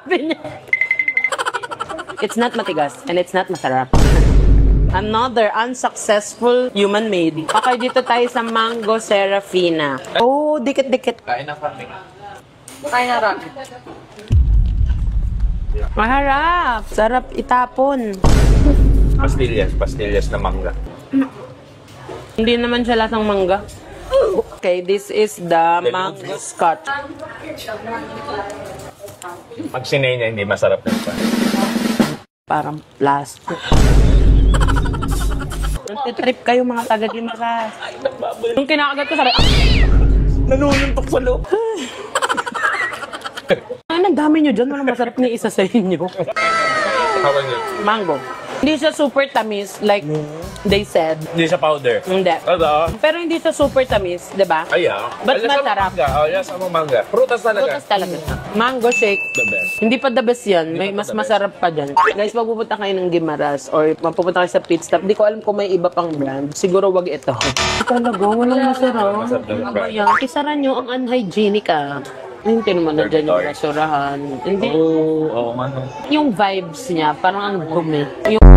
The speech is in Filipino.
Sabi niya. It's not matigas and it's not masarap. Another unsuccessful human-made. Okay, dito tayo sa Mango Serafina. Oh, dikit-dikit. Kain na kami. Kain na rin. Maharap. Sarap itapon. Pastillas na mangga. Hindi naman siya lasang mangga. Okay, this is the mango scotch. Pag sinay niya, hindi masarap na pa. Parang plastic. Nagtitrip kayo mga taga-Gimaras. Yung kinakagat ko sa Nanununtok sa loob. Ay, nagdami nyo dyan. Walang masarap ni isa sa inyo. Mango. Hindi siya super tamis like they said. Hindi sa powder. Hindi. Ano? Pero hindi siya super tamis, di ba? Ay, Ba't masarap? Yes, mo mangga. Prutas talaga. Prutas talaga. Mango shake. The best. Hindi pa the best yan. May mas masarap pa dyan. Guys, pag pupunta kayo ng Gimaras or mapupunta kayo sa pit stop, di ko alam kung may iba pang brand. Siguro wag ito. Talaga, walang masarap. Masarap na brand. Ayan, kisaran nyo ang unhygienic Hindi naman na dyan yung restaurahan. Hindi. Oo, man. Yung vibes niya, parang ang dumi. Yung